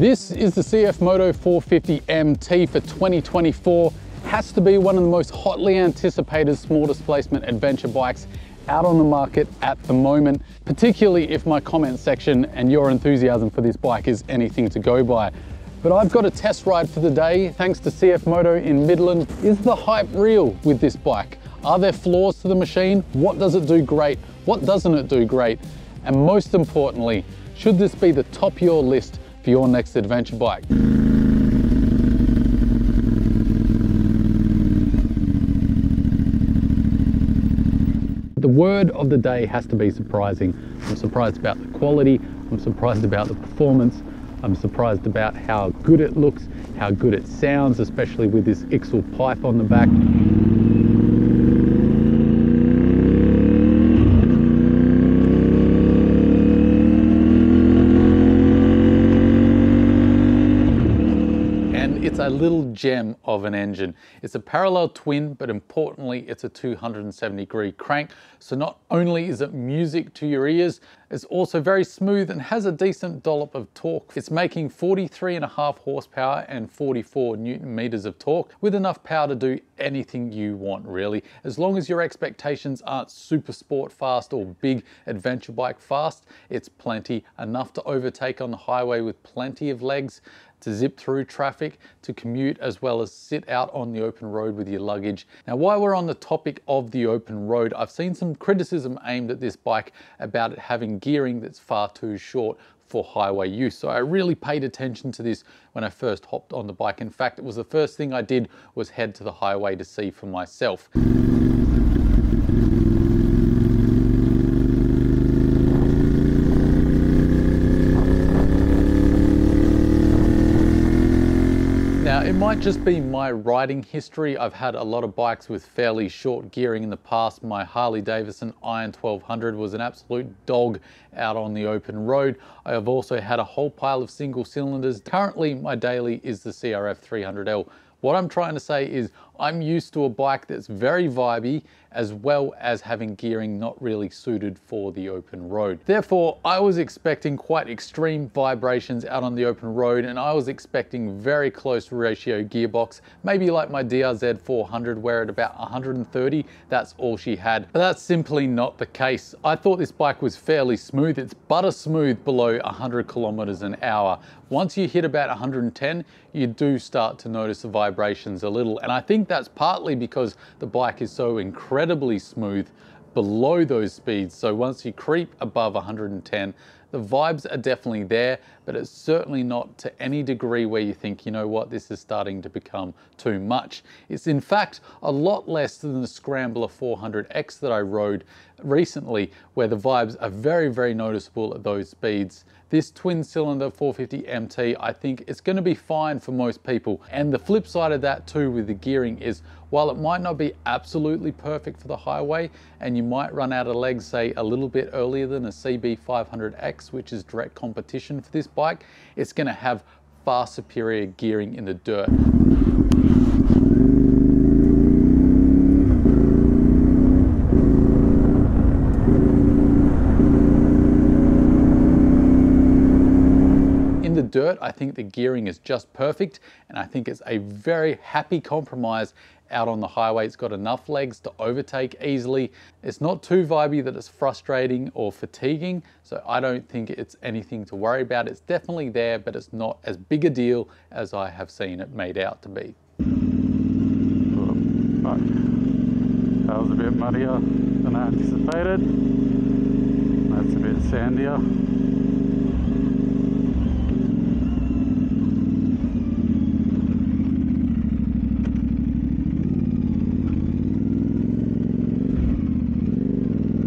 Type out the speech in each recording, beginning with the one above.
This is the CFMoto 450 MT for 2024. Has to be one of the most hotly anticipated small displacement adventure bikes out on the market at the moment, particularly if my comment section and your enthusiasm for this bike is anything to go by. But I've got a test ride for the day, thanks to CFMoto in Midland. Is the hype real with this bike? Are there flaws to the machine? What does it do great? What doesn't it do great? And most importantly, should this be the top of your list for your next adventure bike? The word of the day has to be surprising. I'm surprised about the quality, I'm surprised about the performance, I'm surprised about how good it looks, how good it sounds, especially with this IXL pipe on the back. It's a little gem of an engine. It's a parallel twin, but importantly, it's a 270-degree crank. So not only is it music to your ears, it's also very smooth and has a decent dollop of torque. It's making 43.5 horsepower and 44 Newton meters of torque, with enough power to do anything you want, really. As long as your expectations aren't super sport fast or big adventure bike fast, it's plenty, enough to overtake on the highway with plenty of legs, to zip through traffic, to commute, as well as sit out on the open road with your luggage. Now, while we're on the topic of the open road, I've seen some criticism aimed at this bike about it having gearing that's far too short for highway use. So I really paid attention to this when I first hopped on the bike. In fact, it was the first thing I did was head to the highway to see for myself. Now, it might just be my riding history. I've had a lot of bikes with fairly short gearing in the past. My Harley Davidson Iron 1200 was an absolute dog out on the open road. I have also had a whole pile of single cylinders. Currently, my daily is the CRF 300L. What I'm trying to say is I'm used to a bike that's very vibey, as well as having gearing not really suited for the open road. Therefore, I was expecting quite extreme vibrations out on the open road, and I was expecting very close ratio gearbox, maybe like my DRZ 400, where at about 130, that's all she had. But that's simply not the case. I thought this bike was fairly smooth. It's butter smooth below 100 kilometers an hour. Once you hit about 110, you do start to notice the vibrations a little. And I think that's partly because the bike is so incredibly smooth below those speeds. So once you creep above 110, the vibes are definitely there, but it's certainly not to any degree where you think, you know what, this is starting to become too much. It's in fact a lot less than the Scrambler 400X that I rode recently, where the vibes are very, very noticeable at those speeds. This twin cylinder 450 MT, I think it's going to be fine for most people. And the flip side of that too with the gearing is, while it might not be absolutely perfect for the highway, and you might run out of legs, say, a little bit earlier than a CB500X, which is direct competition for this bike, it's going to have far superior gearing in the dirt. In the dirt, I think the gearing is just perfect, and I think it's a very happy compromise out on the highway. It's got enough legs to overtake easily. It's not too vibey that it's frustrating or fatiguing, so I don't think it's anything to worry about. It's definitely there, but it's not as big a deal as I have seen it made out to be. That was a bit muddier than I anticipated. That's a bit sandier.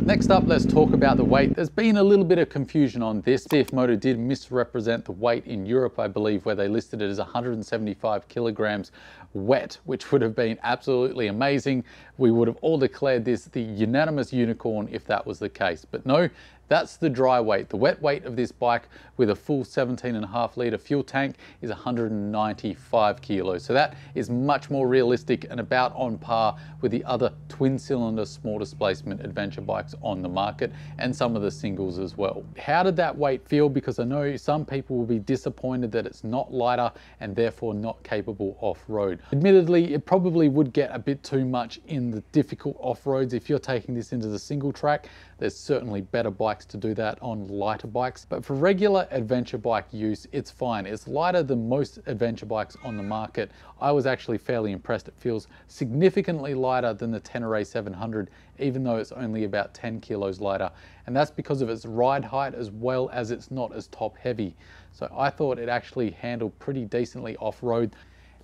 Next up, let's talk about the weight. There's been a little bit of confusion on this. CFMoto did misrepresent the weight in Europe, I believe, where they listed it as 175 kilograms, wet, which would have been absolutely amazing. We would have all declared this the unanimous unicorn if that was the case. But no, that's the dry weight. The wet weight of this bike with a full 17.5 litre fuel tank is 195 kilos. So that is much more realistic and about on par with the other twin cylinder small displacement adventure bikes on the market and some of the singles as well. How did that weight feel? Because I know some people will be disappointed that it's not lighter and therefore not capable off-road. Admittedly, it probably would get a bit too much in the difficult off-roads. If you're taking this into the single track, there's certainly better bikes to do that on lighter bikes. But for regular adventure bike use, it's fine. It's lighter than most adventure bikes on the market. I was actually fairly impressed. It feels significantly lighter than the Tenere 700, even though it's only about 10 kilos lighter. And that's because of its ride height as well as it's not as top heavy. So I thought it actually handled pretty decently off-road.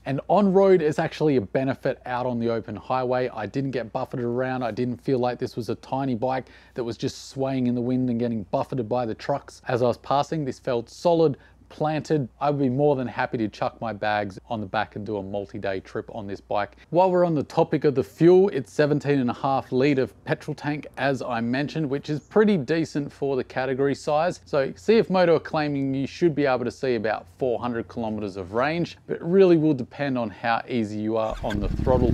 And on-road is actually a benefit out on the open highway. I didn't get buffeted around. I didn't feel like this was a tiny bike that was just swaying in the wind and getting buffeted by the trucks. As I was passing, this felt solid, planted. I would be more than happy to chuck my bags on the back and do a multi-day trip on this bike. While we're on the topic of the fuel, it's 17.5 litre petrol tank, as I mentioned, which is pretty decent for the category size. So CFMoto are claiming you should be able to see about 400 kilometers of range, but it really will depend on how easy you are on the throttle.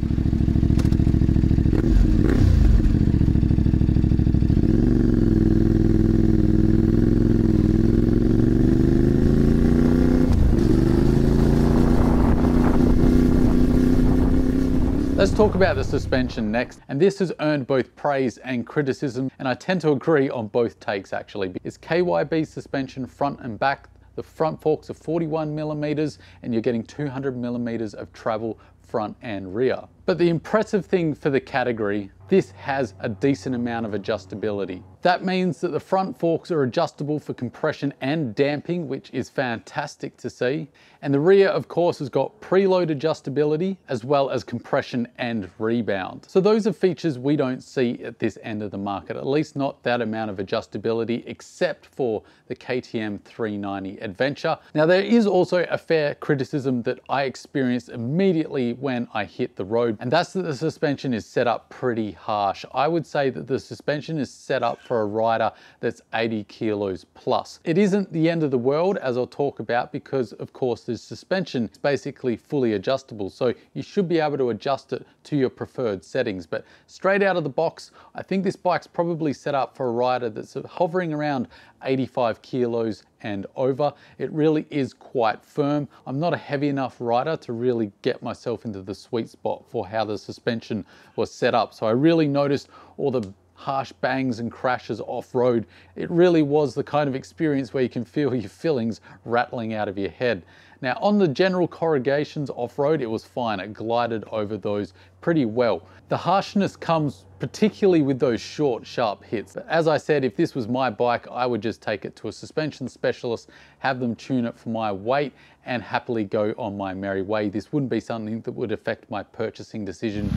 Let's talk about the suspension next, and this has earned both praise and criticism, and I tend to agree on both takes actually. It's KYB suspension front and back. The front forks are 41 millimeters and you're getting 200 millimeters of travel front and rear. But the impressive thing for the category, this has a decent amount of adjustability. That means that the front forks are adjustable for compression and damping, which is fantastic to see. And the rear, of course, has got preload adjustability as well as compression and rebound. So those are features we don't see at this end of the market, at least not that amount of adjustability, except for the KTM 390 Adventure. Now, there is also a fair criticism that I experienced immediately when I hit the road, and that's that the suspension is set up pretty harsh. I would say that the suspension is set up for a rider that's 80 kilos plus. It isn't the end of the world, as I'll talk about, because of course the suspension is basically fully adjustable. So you should be able to adjust it to your preferred settings. But straight out of the box, I think this bike's probably set up for a rider that's hovering around 85 kilos and over. It really is quite firm. I'm not a heavy enough rider to really get myself into the sweet spot for how the suspension was set up. So I really noticed all the harsh bangs and crashes off-road. It really was the kind of experience where you can feel your fillings rattling out of your head. Now, on the general corrugations off-road, it was fine. It glided over those pretty well. The harshness comes particularly with those short, sharp hits. But as I said, if this was my bike, I would just take it to a suspension specialist, have them tune it for my weight, and happily go on my merry way. This wouldn't be something that would affect my purchasing decision.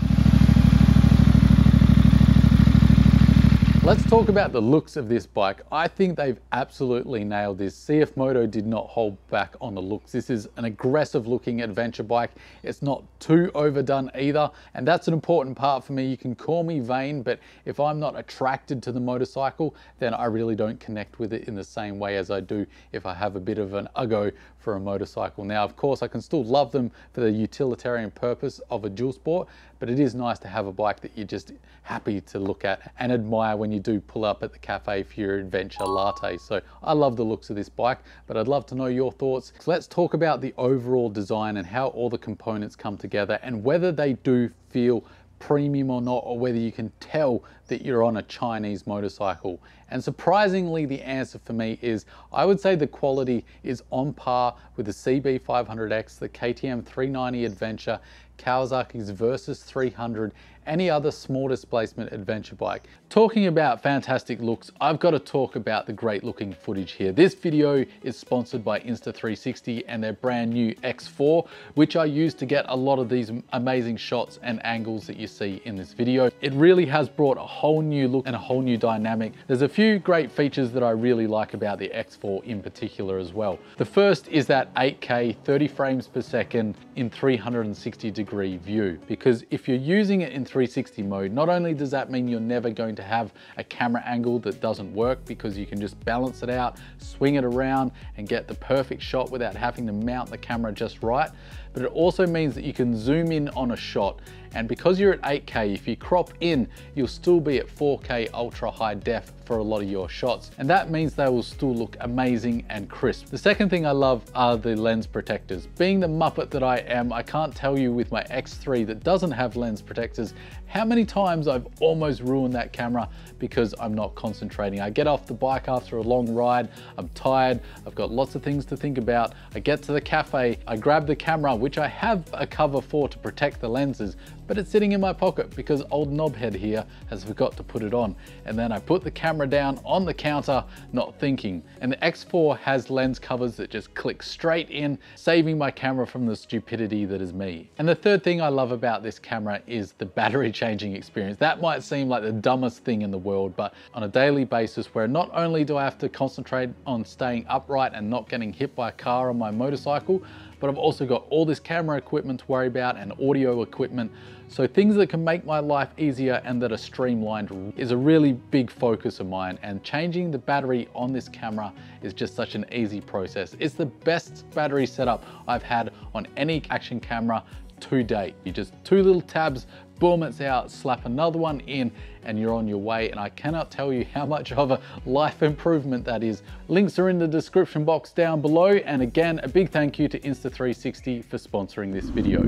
Let's talk about the looks of this bike. I think they've absolutely nailed this. CFMoto did not hold back on the looks. This is an aggressive looking adventure bike. It's not too overdone either, and that's an important part for me. You can call me vain, but if I'm not attracted to the motorcycle, then I really don't connect with it in the same way as I do if I have a bit of an uggo for a motorcycle. Now, of course, I can still love them for the utilitarian purpose of a dual sport, but it is nice to have a bike that you're just happy to look at and admire when you do pull up at the cafe for your adventure latte. So I love the looks of this bike, but I'd love to know your thoughts. So let's talk about the overall design and how all the components come together and whether they do feel premium or not, or whether you can tell that you're on a Chinese motorcycle. And surprisingly, the answer for me is I would say the quality is on par with the CB500X, the KTM 390 Adventure, Kawasaki's Versys 300, any other small displacement adventure bike. Talking about fantastic looks, I've got to talk about the great looking footage here. This video is sponsored by Insta360 and their brand new X4, which I use to get a lot of these amazing shots and angles that you see in this video. It really has brought a whole new look and a whole new dynamic. There's a few great features that I really like about the X4 in particular as well. The first is that 8K 30 frames per second in 360-degree view, because if you're using it in 360 mode, not only does that mean you're never going to have a camera angle that doesn't work, because you can just balance it out, swing it around and get the perfect shot without having to mount the camera just right, but it also means that you can zoom in on a shot. And because you're at 8K, if you crop in, you'll still be at 4K ultra high def for a lot of your shots. And that means they will still look amazing and crisp. The second thing I love are the lens protectors. Being the Muppet that I am, I can't tell you with my X3 that doesn't have lens protectors, how many times I've almost ruined that camera because I'm not concentrating. I get off the bike after a long ride, I'm tired, I've got lots of things to think about. I get to the cafe, I grab the camera, which I have a cover for to protect the lenses, but it's sitting in my pocket because old knobhead here has forgot to put it on. And then I put the camera down on the counter, not thinking. And the X4 has lens covers that just click straight in, saving my camera from the stupidity that is me. And the third thing I love about this camera is the battery changing experience. That might seem like the dumbest thing in the world, but on a daily basis, where not only do I have to concentrate on staying upright and not getting hit by a car on my motorcycle, but I've also got all this camera equipment to worry about and audio equipment. So things that can make my life easier and that are streamlined is a really big focus of mine. And changing the battery on this camera is just such an easy process. It's the best battery setup I've had on any action camera to date. You just two little tabs, boom, it's out, slap another one in and you're on your way. And I cannot tell you how much of a life improvement that is. Links are in the description box down below. And again, a big thank you to Insta360 for sponsoring this video.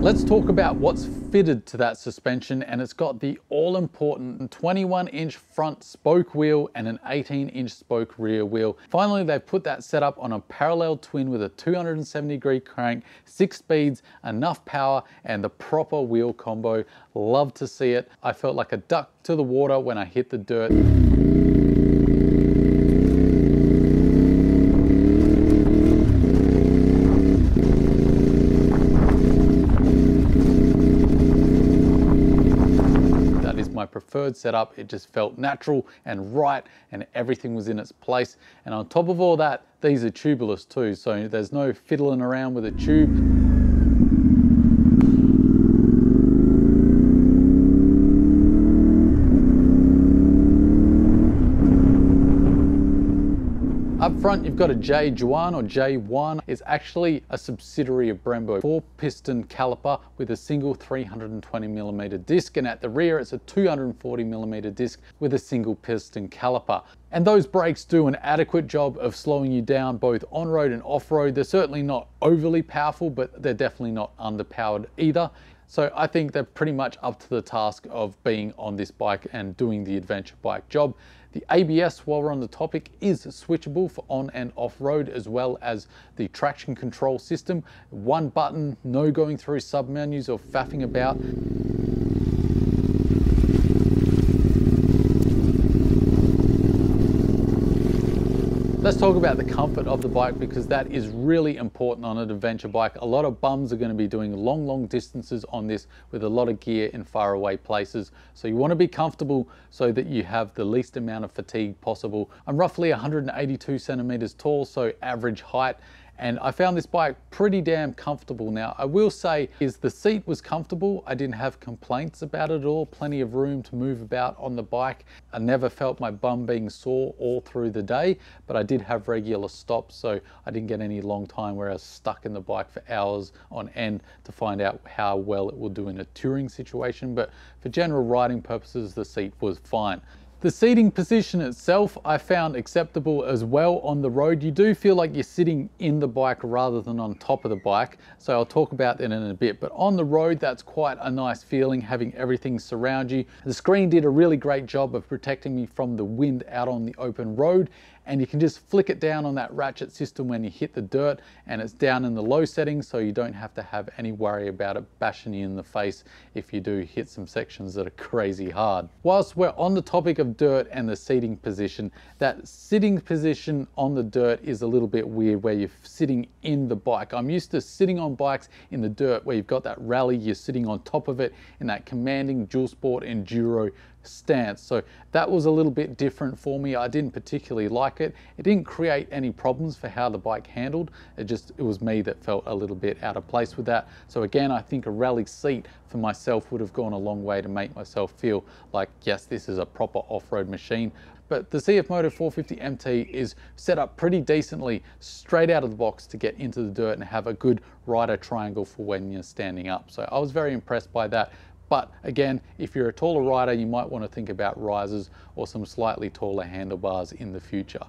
Let's talk about what's fitted to that suspension, and it's got the all-important 21-inch front spoke wheel and an 18-inch spoke rear wheel. Finally, they put that setup on a parallel twin with a 270-degree crank, 6 speeds, enough power, and the proper wheel combo. Love to see it. I felt like a duck to the water when I hit the dirt. My preferred setup. It just felt natural and right, and everything was in its place. And on top of all that, these are tubeless too, so there's no fiddling around with a tube. Up front, you've got a J1 or J1. It's actually a subsidiary of Brembo. 4-piston caliper with a single 320mm disc, and at the rear, it's a 240mm disc with a single piston caliper. And those brakes do an adequate job of slowing you down both on-road and off-road. They're certainly not overly powerful, but they're definitely not underpowered either. So I think they're pretty much up to the task of being on this bike and doing the adventure bike job. The ABS, while we're on the topic, is switchable for on and off road, as well as the traction control system. One button, no going through sub menus or faffing about. Let's talk about the comfort of the bike, because that is really important on an adventure bike. A lot of bums are going to be doing long distances on this with a lot of gear in faraway places. So you want to be comfortable so that you have the least amount of fatigue possible. I'm roughly 182 centimeters tall, so average height. And I found this bike pretty damn comfortable. Now, I will say is the seat was comfortable. I didn't have complaints about it at all. Plenty of room to move about on the bike. I never felt my bum being sore all through the day, but I did have regular stops, so I didn't get any long time where I was stuck in the bike for hours on end to find out how well it will do in a touring situation. But for general riding purposes, the seat was fine. The seating position itself I found acceptable as well on the road. You do feel like you're sitting in the bike rather than on top of the bike, so I'll talk about that in a bit. But on the road, that's quite a nice feeling, having everything surround you. The screen did a really great job of protecting me from the wind out on the open road, and you can just flick it down on that ratchet system when you hit the dirt, and it's down in the low settings, so you don't have to have any worry about it bashing you in the face if you do hit some sections that are crazy hard. Whilst we're on the topic of dirt and the seating position, that sitting position on the dirt is a little bit weird where you're sitting in the bike. I'm used to sitting on bikes in the dirt where you've got that rally, you're sitting on top of it in that commanding dual sport enduro stance. So that was a little bit different for me. I didn't particularly like it. It didn't create any problems for how the bike handled. It was me that felt a little bit out of place with that. So again, I think a rally seat for myself would have gone a long way to make myself feel like, yes, this is a proper off-road machine. But the CFMoto 450 MT is set up pretty decently straight out of the box to get into the dirt and have a good rider triangle for when you're standing up. So I was very impressed by that. But again, if you're a taller rider, you might want to think about risers or some slightly taller handlebars in the future.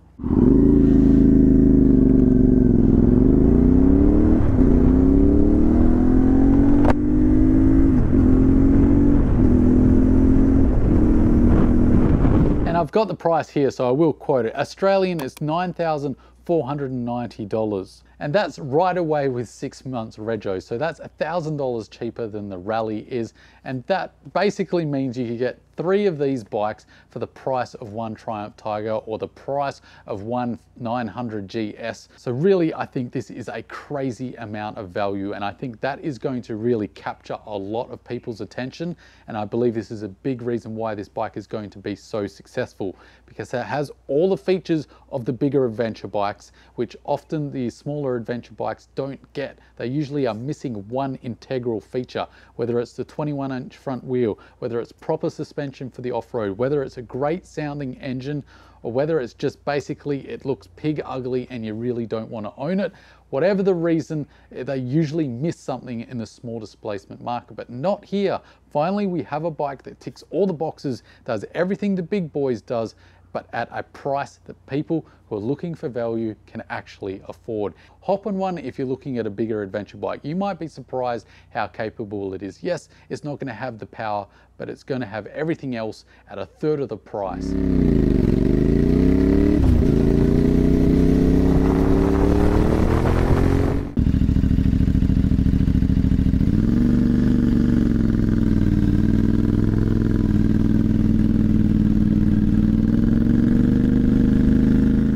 And I've got the price here, so I will quote it. Australian is $9,490. And that's right away with 6 months rego. So that's $1,000 cheaper than the Rally is. And that basically means you can get 3 of these bikes for the price of one Triumph Tiger or the price of one 900 GS. So really, I think this is a crazy amount of value. And I think that is going to really capture a lot of people's attention. And I believe this is a big reason why this bike is going to be so successful, because it has all the features of the bigger adventure bikes, which often the smaller adventure bikes don't get. They usually are missing one integral feature, whether it's the 21-inch front wheel, whether it's proper suspension for the off-road, whether it's a great sounding engine, or whether it's just basically it looks pig ugly and you really don't want to own it. Whatever the reason, they usually miss something in the small displacement market, but not here. Finally, we have a bike that ticks all the boxes, does everything the big boys does, but at a price that people who are looking for value can actually afford. Hop on one if you're looking at a bigger adventure bike. You might be surprised how capable it is. Yes, it's not going to have the power, but it's going to have everything else at a third of the price.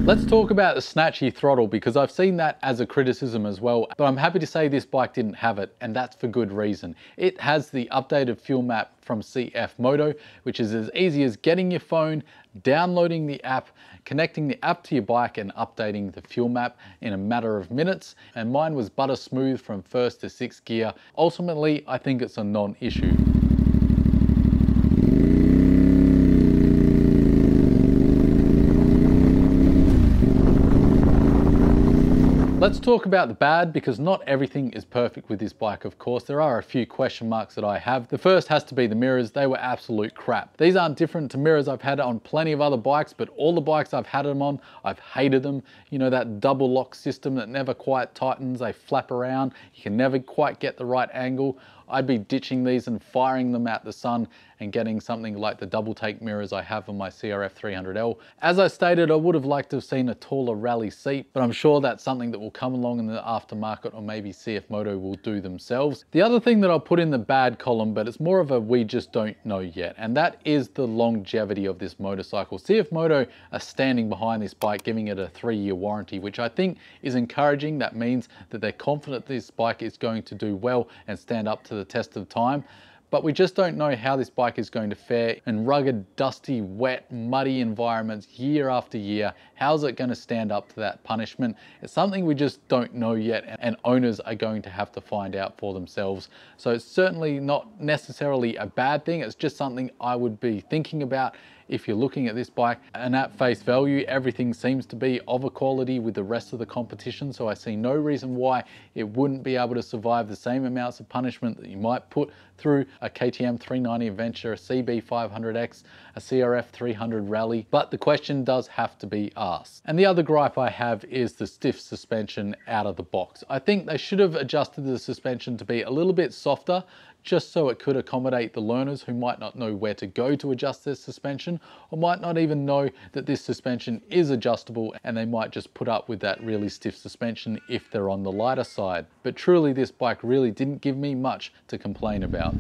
Let's talk about the snatchy throttle, because I've seen that as a criticism as well, but I'm happy to say this bike didn't have it, and that's for good reason. It has the updated fuel map from CFMoto, which is as easy as getting your phone, downloading the app, connecting the app to your bike and updating the fuel map in a matter of minutes. And mine was butter smooth from first to sixth gear. Ultimately, I think it's a non-issue. Let's talk about the bad, because not everything is perfect with this bike, of course. There are a few question marks that I have. The first has to be the mirrors. They were absolute crap. These aren't different to mirrors I've had on plenty of other bikes, but all the bikes I've had them on, I've hated them. You know, that double lock system that never quite tightens, they flap around. You can never quite get the right angle. I'd be ditching these and firing them at the sun and getting something like the double take mirrors I have on my CRF 300L. As I stated, I would have liked to have seen a taller rally seat, but I'm sure that's something that will come along in the aftermarket, or maybe CFMoto will do themselves. The other thing that I'll put in the bad column, but it's more of a we just don't know yet, and that is the longevity of this motorcycle. CFMoto are standing behind this bike, giving it a 3-year warranty, which I think is encouraging. That means that they're confident this bike is going to do well and stand up to the test of time. But we just don't know how this bike is going to fare in rugged, dusty, wet, muddy environments year after year. How's it going to stand up to that punishment? It's something we just don't know yet, and owners are going to have to find out for themselves. So it's certainly not necessarily a bad thing. It's just something I would be thinking about if you're looking at this bike. And at face value, everything seems to be of a quality with the rest of the competition, so I see no reason why it wouldn't be able to survive the same amounts of punishment that you might put through a KTM 390 Adventure, a CB 500X, a CRF 300 Rally. But the question does have to be asked. And the other gripe I have is the stiff suspension out of the box. I think they should have adjusted the suspension to be a little bit softer, just so it could accommodate the learners who might not know where to go to adjust their suspension, or might not even know that this suspension is adjustable, and they might just put up with that really stiff suspension if they're on the lighter side. But truly, this bike really didn't give me much to complain about.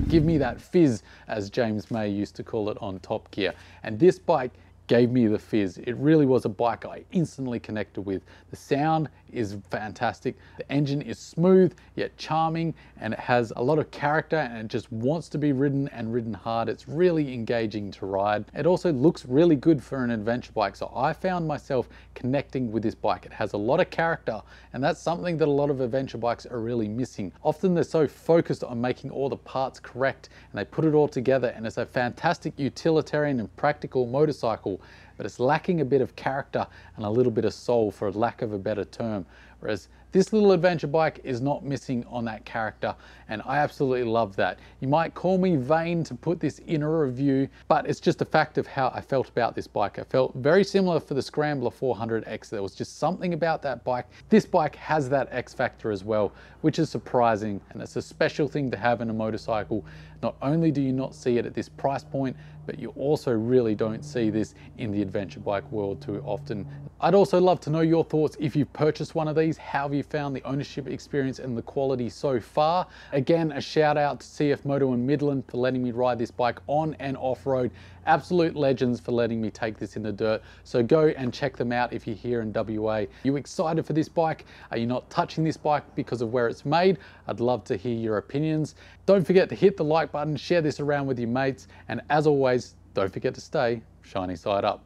Give me that fizz, as James May used to call it on Top Gear. And this bike gave me the fizz. It really was a bike I instantly connected with. The sound is fantastic. The engine is smooth yet charming, and it has a lot of character, and it just wants to be ridden and ridden hard. It's really engaging to ride. It also looks really good for an adventure bike. So I found myself connecting with this bike. It has a lot of character, and that's something that a lot of adventure bikes are really missing. Often they're so focused on making all the parts correct, and they put it all together, and it's a fantastic utilitarian and practical motorcycle, but it's lacking a bit of character and a little bit of soul, for lack of a better term. Whereas this little adventure bike is not missing on that character, and I absolutely love that. You might call me vain to put this in a review, but it's just a fact of how I felt about this bike. I felt very similar for the Scrambler 400X. There was just something about that bike. This bike has that X factor as well, which is surprising, and it's a special thing to have in a motorcycle. Not only do you not see it at this price point, but you also really don't see this in the adventure bike world too often. I'd also love to know your thoughts if you've purchased one of these. How have you found the ownership experience and the quality so far? Again, a shout out to CFMoto in Midland for letting me ride this bike on and off-road. Absolute legends for letting me take this in the dirt. So go and check them out if you're here in WA. You excited for this bike? Are you not touching this bike because of where it's made? I'd love to hear your opinions. Don't forget to hit the like button, share this around with your mates, and as always, don't forget to stay shiny side up.